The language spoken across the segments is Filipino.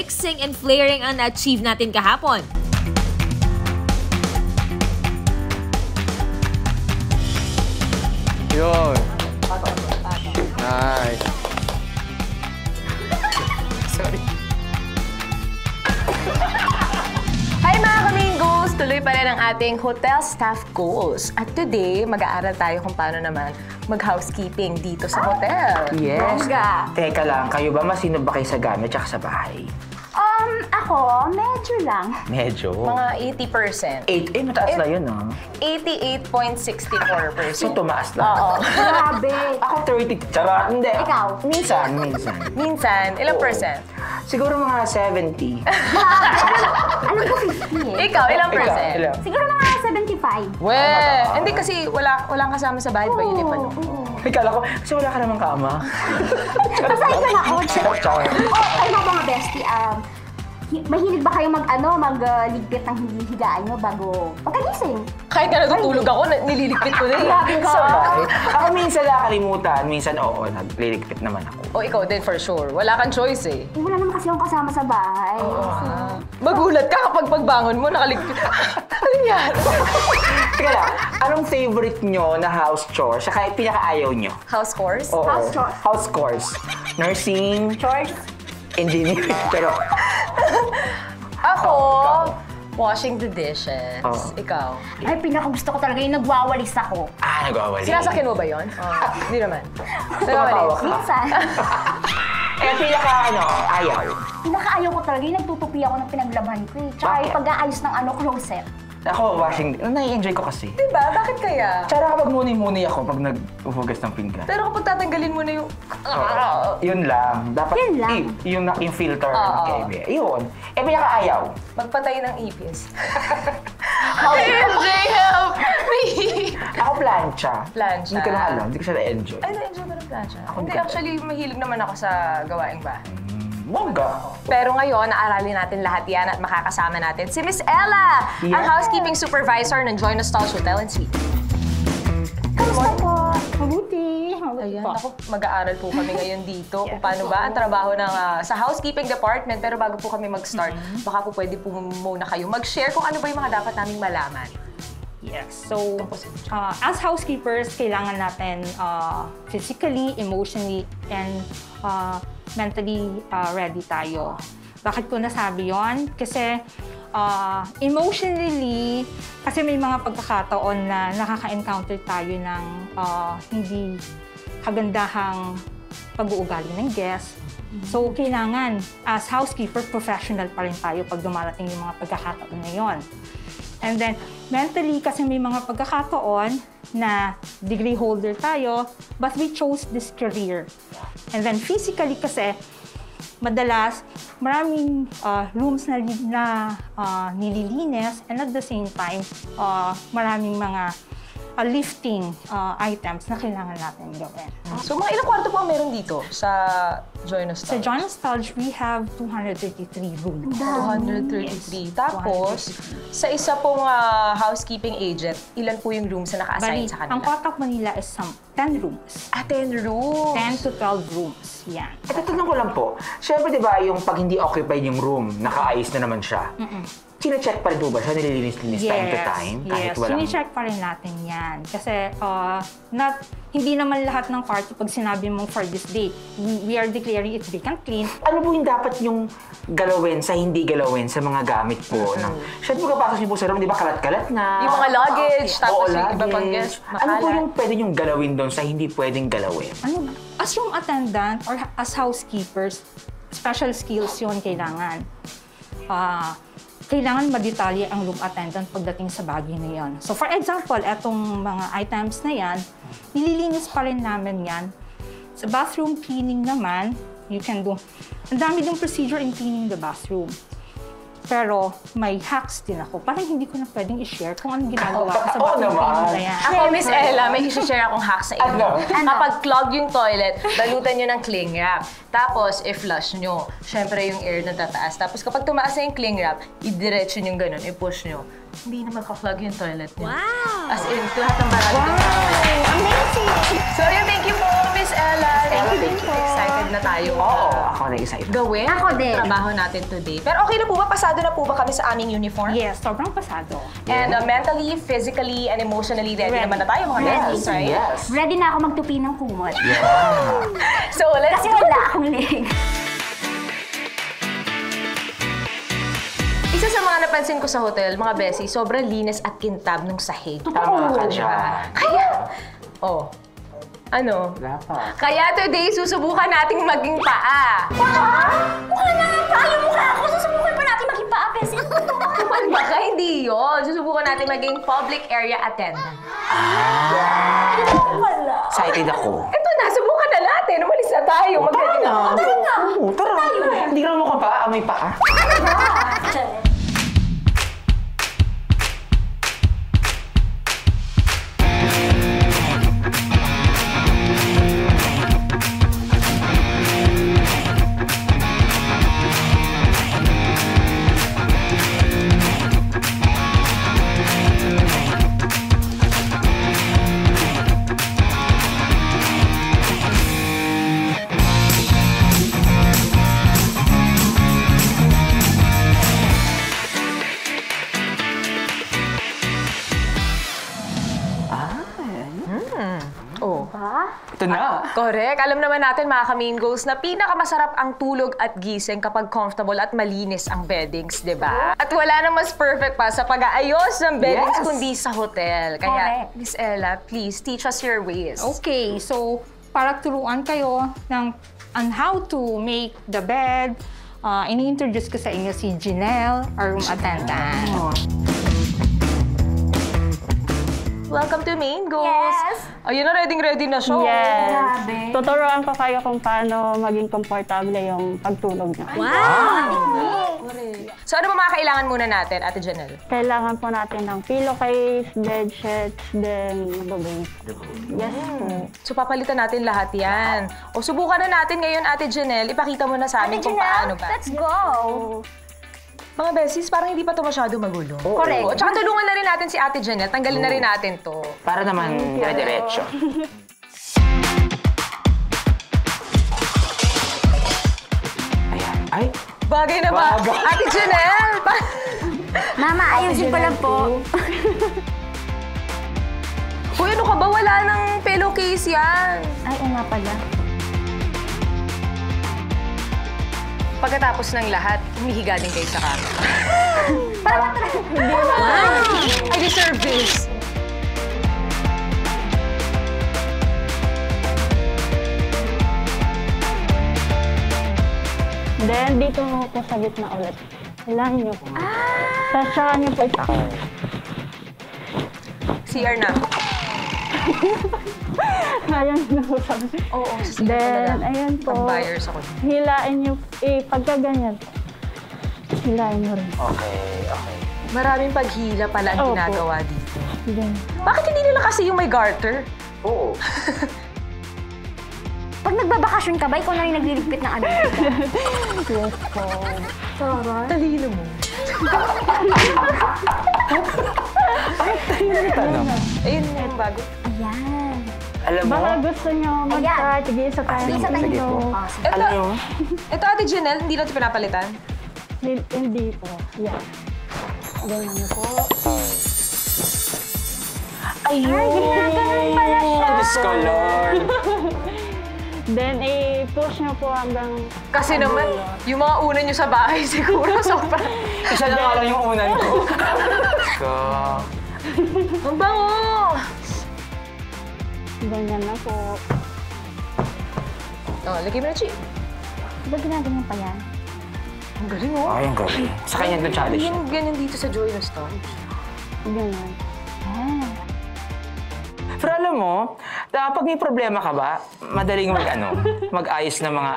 mixing and flaring ang na-achieve natin kahapon. Yun. Nice. Sorry. Hi mga Kamingos! Tuloy pa rin ang ating hotel staff goals. At today, mag-aaral tayo kung paano naman mag-housekeeping dito sa hotel. Yes. Bongga. Teka lang, kayo ba masino ba kayo sa gamit tsaka sa bahay? Ako, medyo lang. Medyo. Mga 80%. 8, mataas na yun, no? 88.64%. So, tumaas lang. Oo. Grabe. Ako 30, charot. Hindi. Ikaw? Minsan. Minsan, ilang Oo. percent? Siguro mga 70. Alam ko 50 eh. Ikaw, ilang percent? Ilang? Siguro mga 75. Well, hindi kasi walang kasama sa bahay, ba yun pa no? Ay, kala ko, kasi wala ka namang kama. Aside ko na ako. Charot. Kayo mga bestie, mahilig ba kayo magligpit ng higaan nyo bago pagkagising? Kahit na natutulog ako, nililigpit ko na eh. Grabe ka. Sabay. Ako minsan nakakalimutan, minsan oo, nagliligpit naman ako. O ikaw din for sure. Wala kang choice eh. Wala naman kasi akong kasama sa bahay. Magulat ka kapag pagbangon mo, nakaligpit. Ano yan? Teka lang, anong favorite nyo na house chore? Siya kahit pinaka-ayaw nyo? House course? Oo. House chore. House chores. Nursing, Chores? engineering, pero Ako, washing the dishes. Oo. Ikaw? Ay, pinakagusto ko talaga yung nagwawalis ako. nagwawali. Sinasakyan mo ba yun? Hindi naman. Tumatawa ka? Minsan. Eh, ayaw. Pinakaayaw ko talaga yung nagtutupi ako ng pinaglaban ko eh. Tsaka Bakit? yung pag-aayos ng closet. Ako, washing, nai-enjoy ko kasi. Diba? Bakit kaya? Tsara kapag muni-muni ako pag naghuhugas ng pinggan. Pero kapag tatanggalin mo na yung... Yun lang. Dapat Yun lang. yung filter Oo. ng kebe. Yun. Eh, pinaka-ayaw. Magpatay ng ipis. MJ, help me! Ako plancha. Plancha. Hindi ko na alam. Hindi ko siya na-enjoy. Ay, na-enjoy ko ng plancha. Hindi, hindi ko- actually, mahilig naman ako sa gawaing bahay. Bongga. Pero ngayon, naaralin natin lahat yan at makakasama natin si Miss Ella, ang Yeah. housekeeping supervisor ng Joy Nostalgia Hotel and Suite. Kamusta po? Mabuti. Ayan, ako, mag-aaral po kami ngayon dito kung paano ba ang trabaho ng sa housekeeping department. Pero bago po kami mag-start, baka po pwede po muna kayo mag-share kung ano ba yung mga dapat naming malaman. Yes. So, as housekeepers, kailangan natin physically, emotionally, and mentally ready tayo. Bakit ko nasabi yon? Kasi emotionally, kasi may mga pagkakataon na nakaka-encounter tayo ng hindi kagandahang pag-uugali ng guest. So, kailangan, as housekeeper, professional pa rin tayo pag dumarating yung mga pagkakataon na yon. And then, mentally, kasi may mga pagkakataon na degree holder tayo, but we chose this career. And then, physically kasi, madalas, maraming rooms na nililinis, and at the same time, maraming mga lifting items na kailangan natin gawin. So, mga ilang kwarto po ang meron dito sa Joy Nostalgia? Sa Joy Nostalgia, we have 233 rooms. 233. Tapos, sa isa pong housekeeping agent, ilan po yung rooms na naka-assign Bali, sa kanila? ang Kotak Manila is 10 rooms. 10 rooms. 10 to 12 rooms. Yan. Tatanong ko lang po. Siyempre, di ba, yung pag hindi occupied yung room, nakaayos na naman siya. Sine-check pa rin po ba siya? Nililinis-linis time to time? Kahit Yes, walang... sine-check pa rin natin yan. Kasi hindi naman lahat ng kwarto pag sinabi mong for this date, we are declaring it vacant clean. Ano po yung dapat yung galawin sa hindi galawin sa mga gamit po? Siyempre, pagkapasok niyo po sa room, di ba kalat-kalat na? Yung mga luggage, tapos Oo, yung iba pang luggage. guest, Ano po makalat. yung pwede yung galawin doon sa hindi pwedeng galawin? As room attendant or as housekeepers, special skills yun kailangan. Kailangan madetalye ang room attendant pagdating sa bagay na yan. So for example, etong mga items na yan, nililinis pa rin namin yan. Sa bathroom cleaning naman, you can do, ang dami ding procedure in cleaning the bathroom. Pero may hacks din ako. Parang hindi ko na pwedeng i-share kung anong ginagawa ko sa bathroom cleaning na yan. Ako, Miss Ella, may isi-share akong hack sa inyo. Kapag clog yung toilet, balutan nyo ng cling wrap. Tapos, i-flush nyo. Siyempre, yung air na tataas. Tapos, kapag tumaas na yung cling wrap, i-diretso nyo ganun, i-push nyo. Hindi na magka-clog yung toilet nyo. Wow! As in, lahat ng barang. Amazing! So, yun, thank you po, Miss Ella. Excited na tayo. Oo, ako na-excited. Gawin Ako din. ang trabaho natin today. Pero okay na po ba? Pasado na po ba kami sa aming uniform? Yes, sobrang pasado. And mentally, physically, and emotionally ready naman na tayo mga besties, right? Yes. Ready na ako magtupi ng kumot. So, let's Kasi wala akong leg. Isa sa mga napansin ko sa hotel, mga besi, sobrang linis at kintab nung sahig. Tama ka dyan. Kaya, ano? Wala pa. Kaya today, susubukan nating maging paa. Mukha na nga pa yung mukha ako. Susubukan pa natin maging pa-apes. Baka hindi yun. Susubukan natin maging public area attendant. Excited ako. Ito na, subukan na natin. Umalis na tayo. Tara na. Tara na. Oo, tara. Hindi ka naman mukha pa. May paa. Ito na. Correct. Alam naman natin mga ka-main goals na pinakamasarap ang tulog at gising kapag comfortable at malinis ang beddings, di ba? At wala nang mas perfect pa sa pag-aayos ng beddings Yes. kundi sa hotel. Kaya, Correct. Miss Ella, please teach us your ways. Okay, so para turuan kayo on how to make the bed, ini-introduce ko sa inyo si Janelle, our room attendant. Welcome to Main Goals. Yes. Ayun na, ready na siya. Yes. Grabe. Tuturuan ko kayo kung paano maging komportable yung pagtulog niyo. So ano ba mga kailangan muna natin, Ate Janelle? Kailangan po natin ng pillowcase, bed sheets, then dubong. Yes po. So papalitan natin lahat yan. O subukan na natin ngayon, Ate Janelle. Ipakita mo na sa amin kung paano ba. Let's go. Mga beses, parang hindi pa ito masyado magulo. Correct. O, tsaka tulungan na rin natin si Ate Janelle. Tanggalin na rin natin to. Para naman dire-diretso. Ayan. Ay, Bagay na ba? Bagay. Ate Janelle! Mama, ayusin ko lang po. Uy, ano ka ba? Wala nang pillowcase yan. Ay, oo nga pala. Pagkatapos ng lahat, humihiga din kayo sa kama. I deserve this. Then, dito po sa gitna ulit. Hilahin niyo po. Sasyahan niyo po ito. CR na. Ayan na po sabi. Oo, CR Then, talaga. ayan po. Ang buyers ako. Hilain niyo, pagka ganyan po. Hilain niyo rin. okay. Maraming paghila pala ang Opo. ginagawa dito. Ganyan. Bakit hindi nila kasi yung may garter? Oo. Pag nagbabakasyon ka ba, ikaw na rin nagliligpit ng ano? Yes po. Talino mo. Ayun yung bago. Ayan. Alam mo, Baka gusto niyo mag-try. Sige, isa tayo. Sige, isa tayo sige dito. po. Ito, alam mo, ito Ate Janelle, hindi natin pinapalitan. Hindi po. Yan. Ganyan niyo po. Diyos ko, Lord. Then, i-push niyo po hanggang... Kasi naman, yung mga una nyo sa bahay siguro sobrang... Isa na nga lang yung unan ko. So, Ang bango! Ganyan na po. Oh, lagay mo na, Chi. Diba ginagawa pa yan? Ang galing, oh. ay, ang gabi. Sa kanya itong challenge. Yan, ganyan dito sa Joy na Storage. Ganyan. Pero alam mo, pag may problema ka ba, madaling mag-ayos ng mga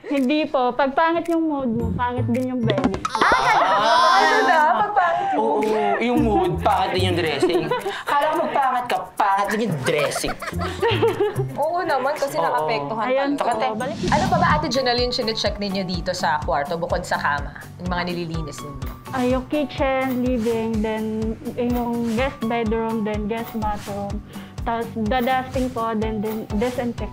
Hindi po. Pag pangit yung mood mo, pangit din yung bedding. Ano na? Pagpangit. Oo, yung mood, pangit din yung dressing. Kala ko magpangit ka, pangit din yung dressing. Oo naman, kasi nakapektuhan Ayan po. talaga. Balik. Ano pa ba, Ate Janelle, yung chinecheck ninyo dito sa kwarto bukod sa kama? Yung mga nililinis ninyo? Yung kitchen, living, then yung guest bedroom, then guest bathroom. Tapos, dadusting po, then disinfect.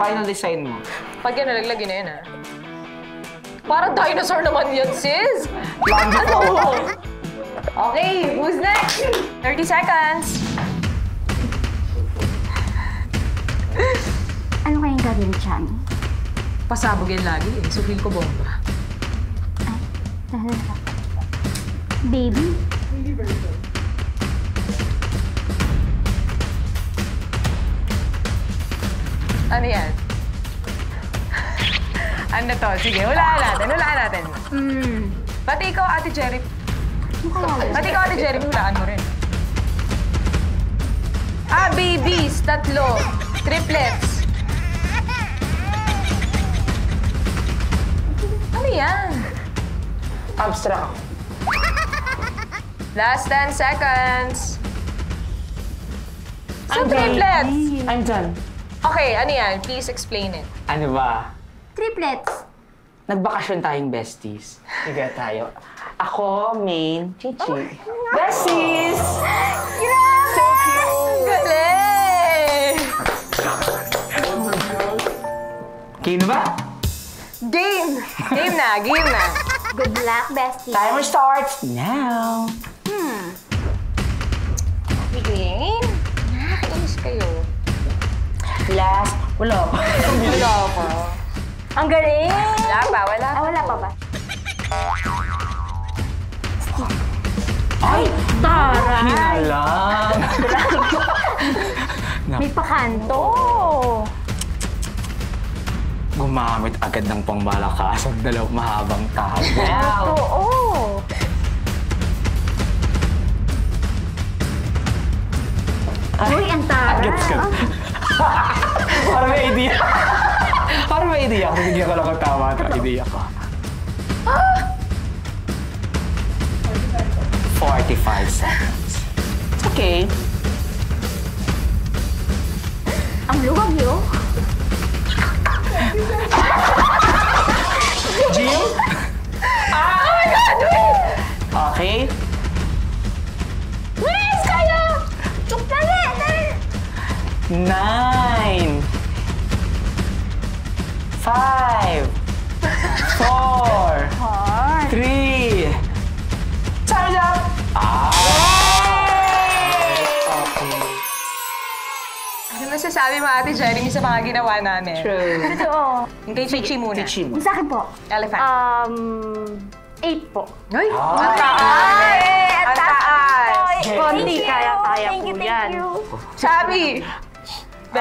Final design mo. Pag yan, nalaglag yun na yun, ha? Parang dinosaur naman yun, sis! Ano? Okay, who's next? 30 seconds. Ano kayang gagawin, Chami? Pasabog yan lagi eh. So feel ko bomba. Baby? Ano yan? Ano to? Sige, hulaan natin. Pati ikaw, Ate Jerry. Hulaan mo rin. Babies, 3. Triplets. Ano yan? Abstract. Last 10 seconds. So, triplets. I'm done. Okay, ano yan? Please explain it. Ano ba? Triplets. Nagbakasyon tayong besties. Higa tayo. Ako, Main, Chichi. Besties! So cute! Galing! Game ba? Game! Game na. Good luck, bestie. Timer starts now. Game? Nakakainis kayo. Last. Wala pa. Wala pa. Ang galing! Wala pa ba? Ay! Taray! Hinalang! May pakanto! Gumamit agad ng pangmalakas ang mahabang towel. Oo! Uy, ang taray! Gets ka. Parang may idea. Parang may idea ako. Bigyan ko lang ang tama at idea ko. 45 seconds. Okay. Ang luwag yun. Jim? Oh my God! Okay. Bilis kayo! Dali! 9 5 4 3 Time's up! Okay. Ano masasabi mo, Ate Jeremy, sa mga ginawa namin? True. Totoo. Yung kay Chichi muna. Chichi mo. Yung sa akin po. Elephant. 8 po. Ay! Ang taas! Ang taas! Konti, kaya-kaya po yan. Chubby! 10.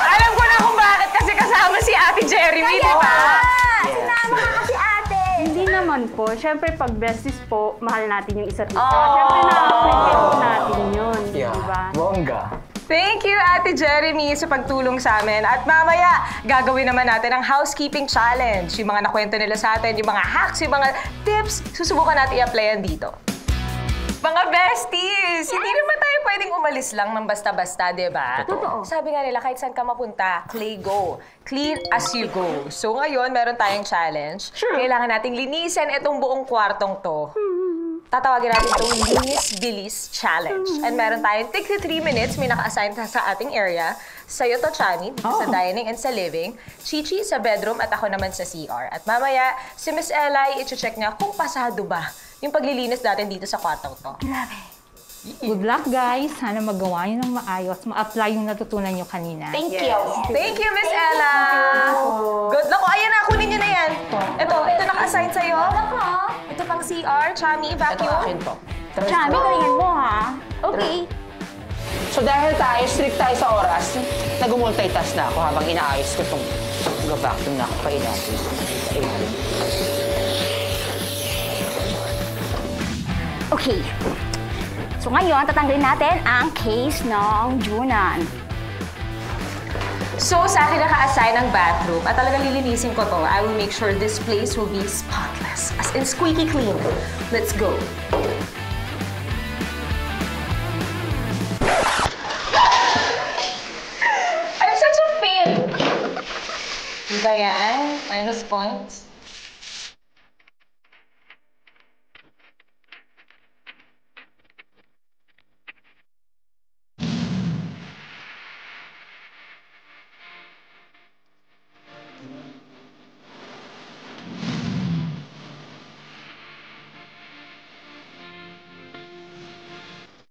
Alam ko na kung bakit kasi kasama si Ate Jeremy, di ba? Sinama ka kasi ate. Hindi naman po. Siyempre, pag besties po, mahal natin yung isa't isa. Siyempre, na-appreciate po natin yun. Diba? Bongga. Thank you, Ate Jeremy, sa pagtulong sa amin. At mamaya, gagawin naman natin ang housekeeping challenge. Yung mga nakwento nila sa atin, yung mga hacks, yung mga tips, susubukan natin i-applyan dito. Mga besties! Hindi naman tayo pwedeng umalis lang ng basta-basta, di ba? Totoo. Sabi nga nila, kahit saan ka mapunta, Clay go. Clean as you go. So ngayon, meron tayong challenge. Kailangan nating linisin itong buong kwartong to. Tatawagin natin itong Linis Bilis Challenge. And meron tayong 3 minutes, may naka-assign sa ating area. Sa'yo to, Chani, dito sa dining and sa living. Chichi sa bedroom at ako naman sa CR. At mamaya, si Miss Eli, i-check niya kung pasado ba yung paglilinis natin dito sa kwartong to. Grabe. Good luck, guys. Sana magawa nyo ng maayos. Ma-apply yung natutunan nyo kanina. Thank you. Thank you, Miss Ella! Good luck. Ayan na, kunin niyo na yan. Ito naka-assign sa'yo. Ito pang CR, Chami, vacuum. Ito akin po. Chami, galingan mo ha. Okay. So dahil tayo, strict tayo sa oras, nag-multitask na ako habang inaayos ko itong vacuum na ako pa inaayos. Okay. So ngayon, tatanggalin natin ang case ng Junan. So, sa akin naka-assign ang bathroom at talagang lilinisin ko to. I will make sure this place will be spotless. As in squeaky clean. Let's go. I'm such a fail! Diba yan? Minus points.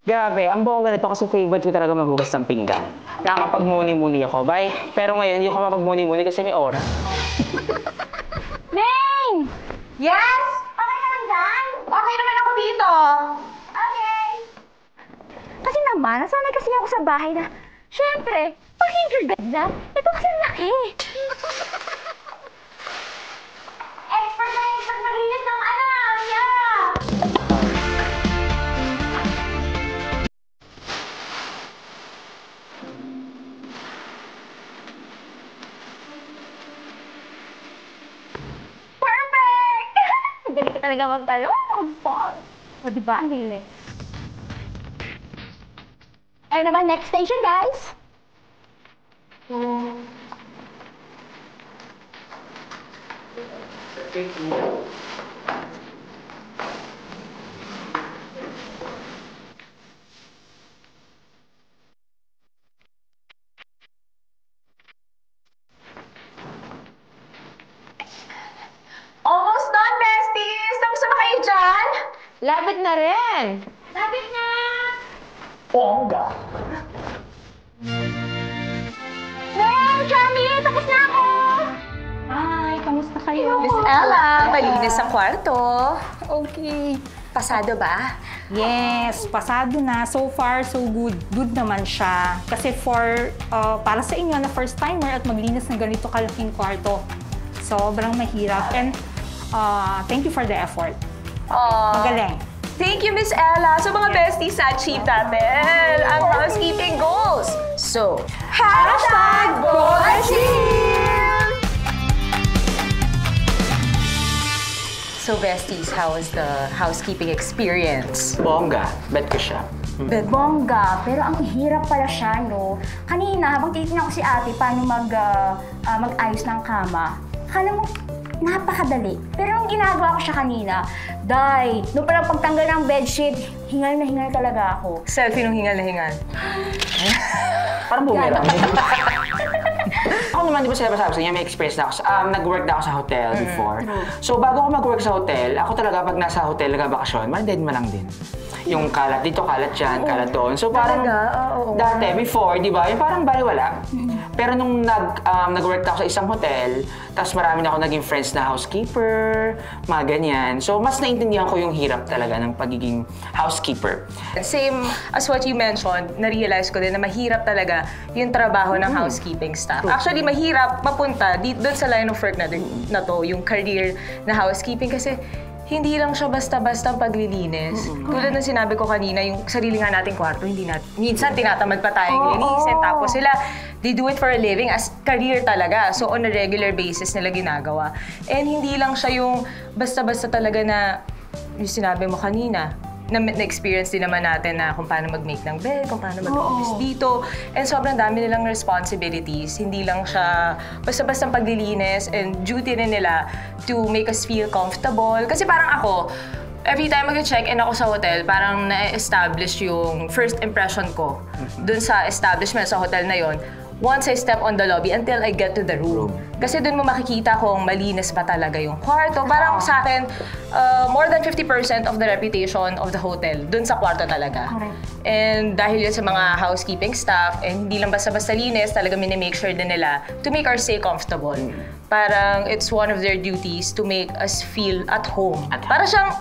Grabe, ang bongga nito kasi favorite ko talaga maghugas ng pinggan. Nakakapagmuni-muni ako, bye. Pero ngayon, hindi ko mapagmuni-muni kasi may oras. Neng! Yes! Okay ka lang dyan? Okay naman ako dito. Okay. Kasi naman, nasanay kasi ako sa bahay na, syempre, pag hinggagad na, ito kasi laki. Expert na expert maglinis ng anak niya! Perfect! Galing ka talaga magtalo. O, diba? Ang galing. Ayun naman, next station, guys. Almost done, besties! Tapos na ba kayo dyan? Lapit na rin. Lapit na! Bongga! Neng! Charmy! Tapos na ako! Hi, kamusta kayo? Miss Ella, malinis ang kwarto. Okay. Pasado ba? Yes, pasado na. So far, so good. Good naman siya. Kasi para sa inyo na first timer at maglinis ng ganito kalaking kwarto, sobrang mahirap. And thank you for the effort. Magaling. Thank you, Miss Ella. So mga besties, na-achieve natin ang housekeeping goals. So, #GoalAchieve! So besties, how was the housekeeping experience? Bongga. Bet ko siya. Bongga, pero ang hirap pala siya, no? Kanina, habang titignan ko si ate paano mag-ayos ng kama, akala mo, napakadali. Pero nung ginagawa ko siya kanina, nung parang pagtanggal ng bedsheet, hingal na hingal talaga ako. Selfie nung hingal na hingal. Parang bumerang. Ako naman, di ba sabi sa inyo, may experience na ako. Nag-work na ako sa hotel before. So, bago ako mag-work sa hotel, ako talaga pag nasa hotel, nagbakasyon, malindad mo lang din. Yung kalat dito, kalat dyan, kalat doon. So, parang dati, before, di ba, yung parang baliwala. Pero nung nag-work na ako sa isang hotel, tapos marami na ako naging friends na housekeeper, mga ganyan. So, mas naintindihan ko yung hirap talaga ng pagiging housekeeper. Same as what you mentioned, na-realize ko din na mahirap talaga yung trabaho ng housekeeping staff. Actually, mahirap mapunta doon sa line of work na to, yung career na housekeeping kasi hindi lang siya basta-basta paglilinis. Tulad ng sinabi ko kanina, yung sarili nga nating kwarto, minsan tinatamad pa tayong linisin. Tapos sila, they do it for a living as career talaga. So on a regular basis nila ginagawa. And hindi lang siya yung basta-basta talaga na, yung sinabi mo kanina, na-experience din naman natin na kung paano mag-make ng bed, kung paano mag-linis dito. And sobrang dami nilang responsibilities. Hindi lang siya basta-basta paglilinis and duty rin nila to make us feel comfortable. Kasi parang ako, every time mag-check-in ako sa hotel, parang na-establish yung first impression ko dun sa establishment sa hotel na yon. Once I step on the lobby until I get to the room. Kasi dun mo makikita kung malinis ba talaga yung kwarto. Parang sa akin, more than 50% of the reputation of the hotel dun sa kwarto talaga. Correct. And dahil yun sa mga housekeeping staff, and hindi lang basta-basta linis, talaga minimake sure din nila to make our stay comfortable. Parang it's one of their duties to make us feel at home. Para siyang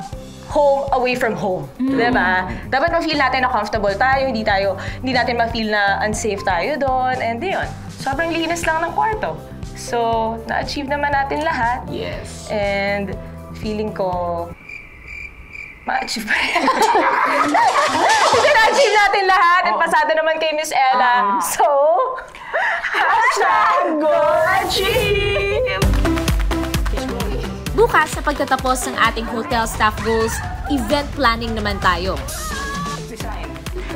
home away from home. Diba? Dapat ma-feel natin na comfortable tayo, hindi natin ma-feel na unsafe tayo doon. And yun, sobrang linis lang ng kwarto. So, na-achieve naman natin lahat. Yes. And feeling ko, ma-achieve pa rin. Kasi na-achieve natin lahat. At pasado naman kay Miss Ella. So, #GoalAchieve! Bukas sa pagtatapos ng ating hotel staff goals, event planning naman tayo.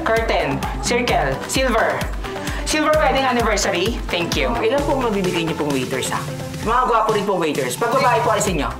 Curtain, circle, silver. Silver wedding anniversary, thank you. Ilan pong mabibigay niyo pong waiters sa akin? Mga gwapo rin pong waiters. Pag babae po, alisin niyo.